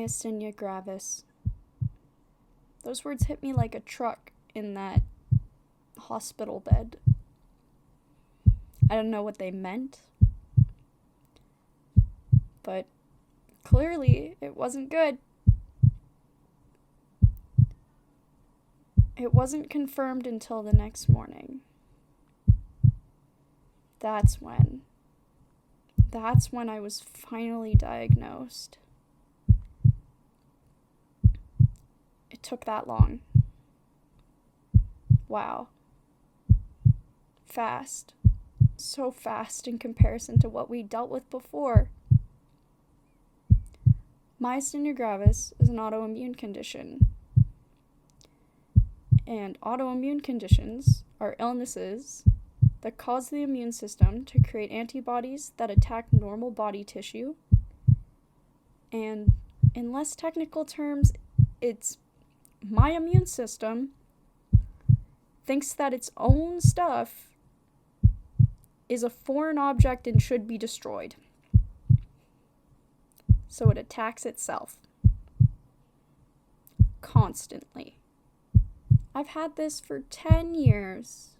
Myasthenia gravis. Those words hit me like a truck in that hospital bed. I don't know what they meant, but clearly it wasn't good. It wasn't confirmed until the next morning. That's when I was finally diagnosed. It took that long. Wow. Fast. So fast in comparison to what we dealt with before. Myasthenia gravis is an autoimmune condition. And autoimmune conditions are illnesses that cause the immune system to create antibodies that attack normal body tissue. And in less technical terms, it's my immune system thinks that its own stuff is a foreign object and should be destroyed. So it attacks itself. Constantly. I've had this for 10 years.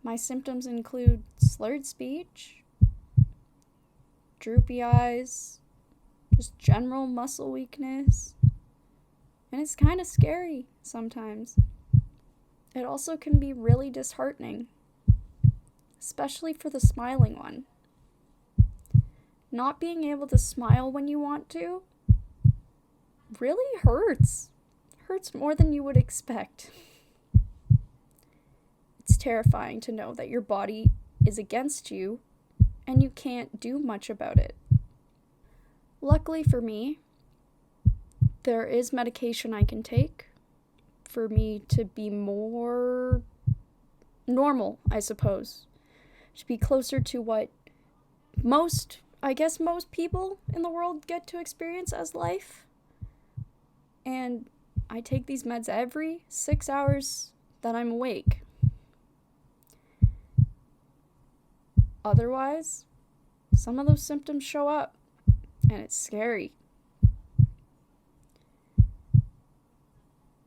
My symptoms include slurred speech, droopy eyes, just general muscle weakness, and it's kind of scary sometimes. It also can be really disheartening, especially for the smiling one. Not being able to smile when you want to really hurts. Hurts more than you would expect. It's terrifying to know that your body is against you and you can't do much about it. Luckily for me, there is medication I can take for me to be more normal, I suppose. To be closer to what most people in the world get to experience as life. And I take these meds every 6 hours that I'm awake. Otherwise, some of those symptoms show up, and it's scary.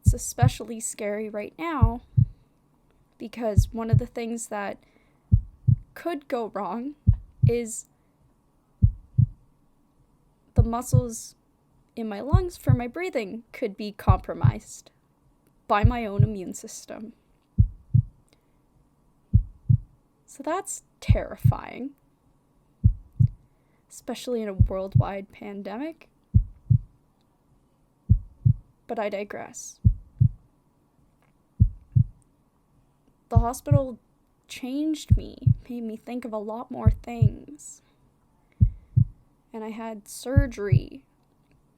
It's especially scary right now because one of the things that could go wrong is the muscles in my lungs for my breathing could be compromised by my own immune system. So that's terrifying, especially in a worldwide pandemic. But I digress. The hospital changed me, made me think of a lot more things. And I had surgery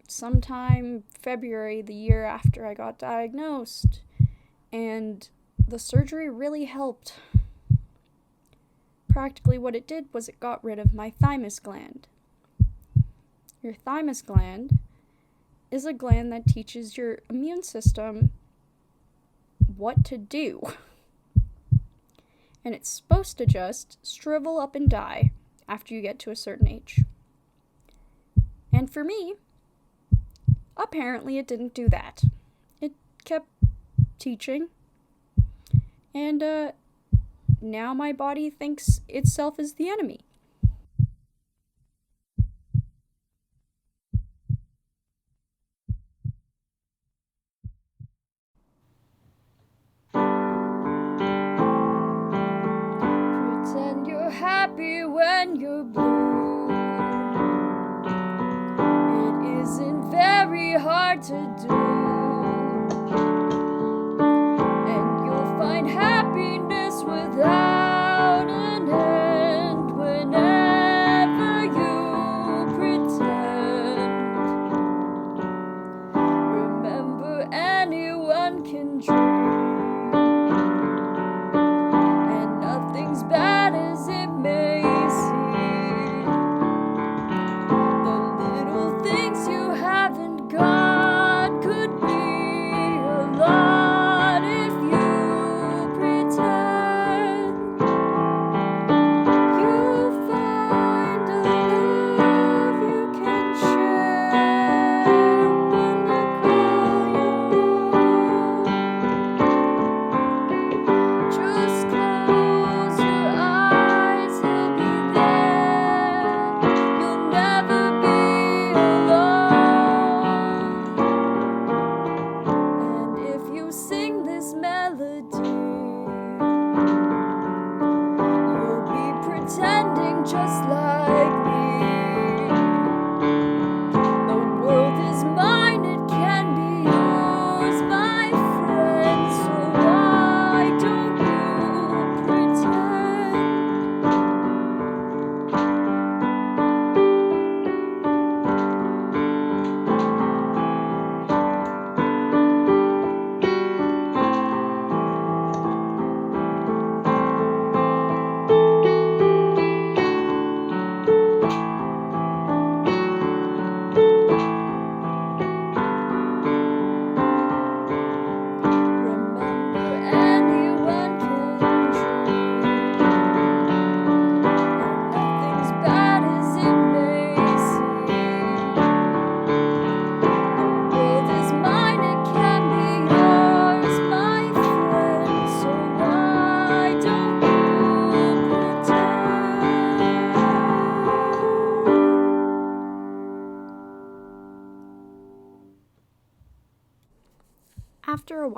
sometime February, the year after I got diagnosed. And the surgery really helped. Practically what it did was it got rid of my thymus gland. Your thymus gland is a gland that teaches your immune system what to do. And it's supposed to just shrivel up and die after you get to a certain age. And for me, apparently it didn't do that. It kept teaching. And now my body thinks itself is the enemy. Pretend you're happy when you're blue. It isn't very hard to do. And you'll find happiness without an end whenever you pretend. Remember, anyone can dream, and nothing's bad as it may seem. The little things you haven't got could be a lot if you pretend. You'll find a love you can share.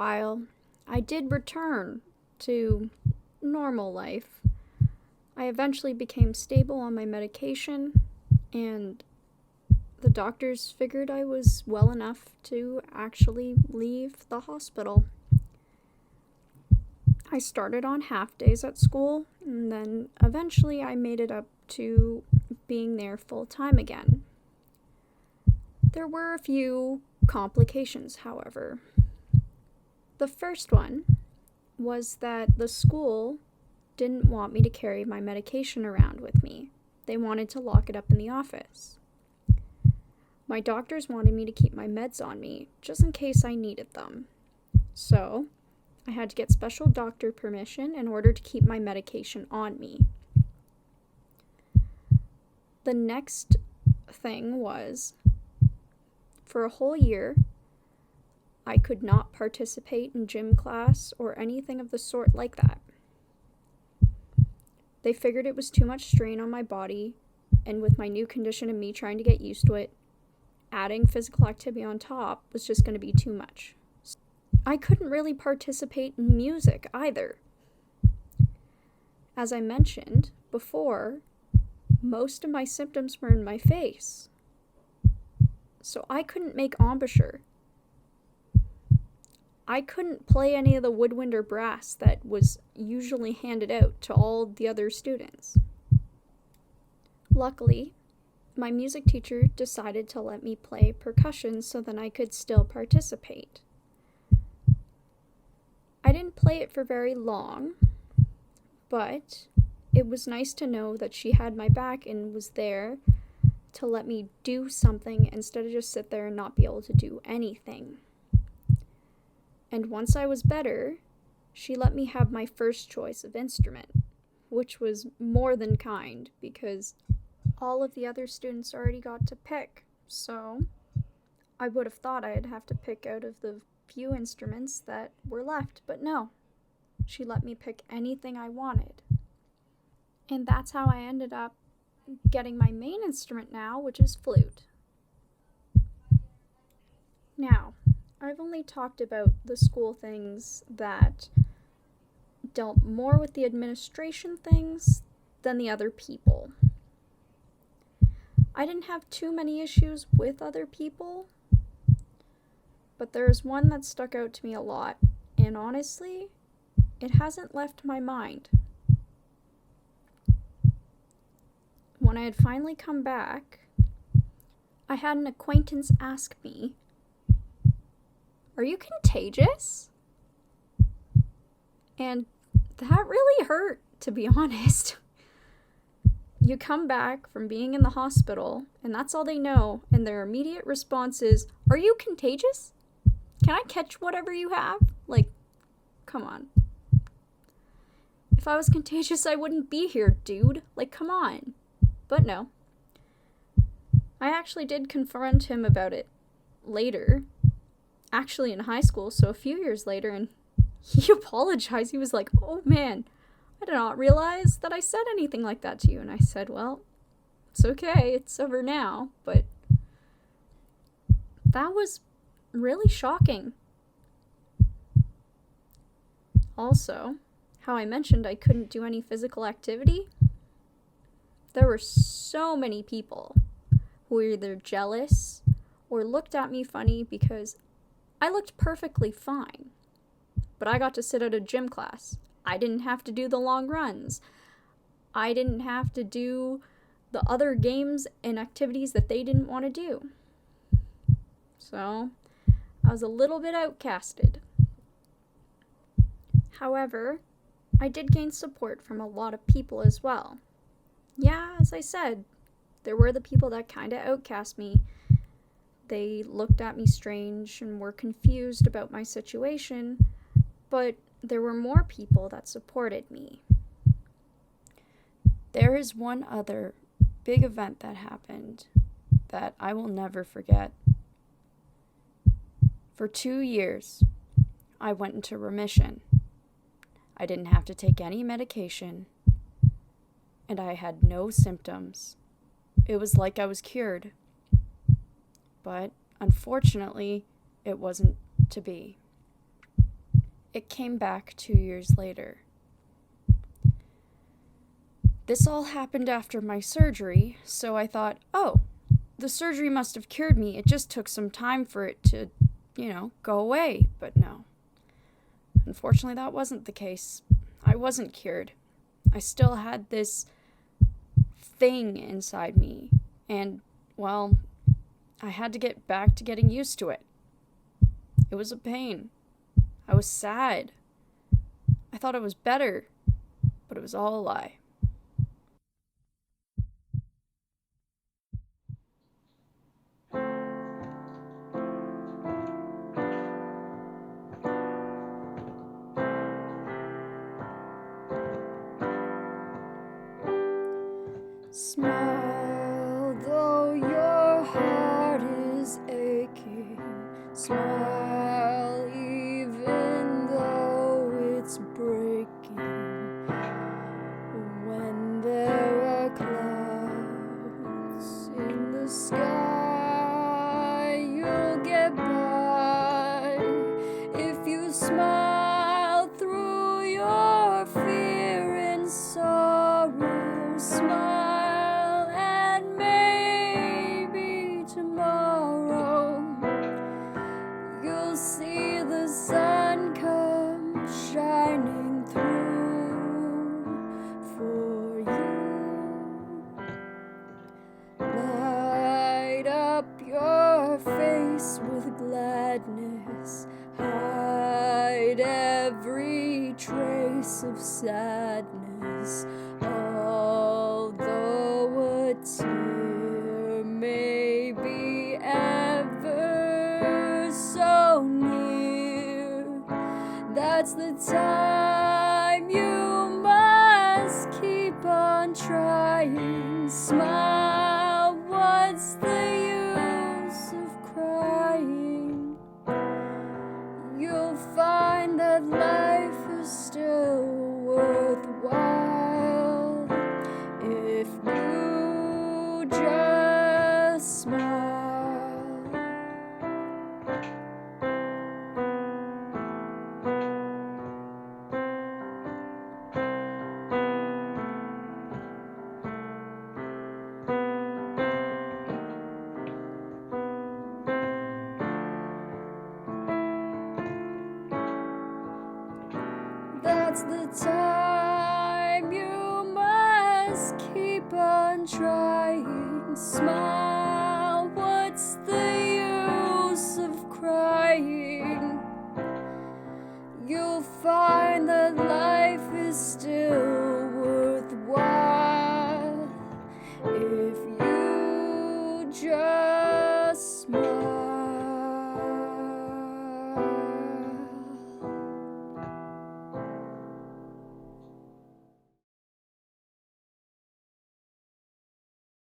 while, I did return to normal life. I eventually became stable on my medication, and the doctors figured I was well enough to actually leave the hospital. I started on half days at school, and then eventually I made it up to being there full time again. There were a few complications, however. The first one was that the school didn't want me to carry my medication around with me. They wanted to lock it up in the office. My doctors wanted me to keep my meds on me, just in case I needed them. So, I had to get special doctor permission in order to keep my medication on me. The next thing was, for a whole year, I could not participate in gym class or anything of the sort like that. They figured it was too much strain on my body, and with my new condition and me trying to get used to it, adding physical activity on top was just going to be too much. I couldn't really participate in music either. As I mentioned before, most of my symptoms were in my face. So I couldn't make embouchure. I couldn't play any of the woodwind or brass that was usually handed out to all the other students. Luckily, my music teacher decided to let me play percussion so that I could still participate. I didn't play it for very long, but it was nice to know that she had my back and was there to let me do something instead of just sit there and not be able to do anything. And once I was better, she let me have my first choice of instrument, which was more than kind because all of the other students already got to pick. So I would have thought I'd have to pick out of the few instruments that were left, but no. She let me pick anything I wanted. And that's how I ended up getting my main instrument now, which is flute. Now, I've only talked about the school things that dealt more with the administration things than the other people. I didn't have too many issues with other people, but there's one that stuck out to me a lot, and honestly, it hasn't left my mind. When I had finally come back, I had an acquaintance ask me, "Are you contagious?" And that really hurt, to be honest. You come back from being in the hospital, and that's all they know, and their immediate response is, "Are you contagious? Can I catch whatever you have?" Like, come on. If I was contagious, I wouldn't be here, dude. Like, come on. But no. I actually did confront him about it later. Actually in high school, so a few years later, and he apologized. He was like, "Oh man, I did not realize that I said anything like that to you." And I said, "Well, it's okay. It's over now." But that was really shocking. Also, how I mentioned I couldn't do any physical activity. There were so many people who were either jealous or looked at me funny because I looked perfectly fine. But I got to sit at a gym class. I didn't have to do the long runs. I didn't have to do the other games and activities that they didn't want to do. So, I was a little bit outcasted. However, I did gain support from a lot of people as well. Yeah, as I said, there were the people that kind of outcast me. They looked at me strange and were confused about my situation, but there were more people that supported me. There is one other big event that happened that I will never forget. For 2 years, I went into remission. I didn't have to take any medication, and I had no symptoms. It was like I was cured. But unfortunately, it wasn't to be. it came back 2 years later. This all happened after my surgery, so I thought, oh, the surgery must have cured me. It just took some time for it to, go away. But no. Unfortunately, that wasn't the case. I wasn't cured. I still had this thing inside me. And, well, I had to get back to getting used to it. It was a pain. I was sad. I thought it was better, but it was all a lie. Smile, though your heart is aching. Smile, even though it's breaking. When there are clouds in the sky, you'll get by. If you smile through your fear and sorrow, smile. See the sun come shining through for you. Light up your face with gladness. Hide every trace of sadness. Although a tear may be ever so near, that's the time you must keep on trying. Smile, what's the use of crying? You'll find that life is still worthwhile if you just smile. That's the time you must keep on trying. Smile.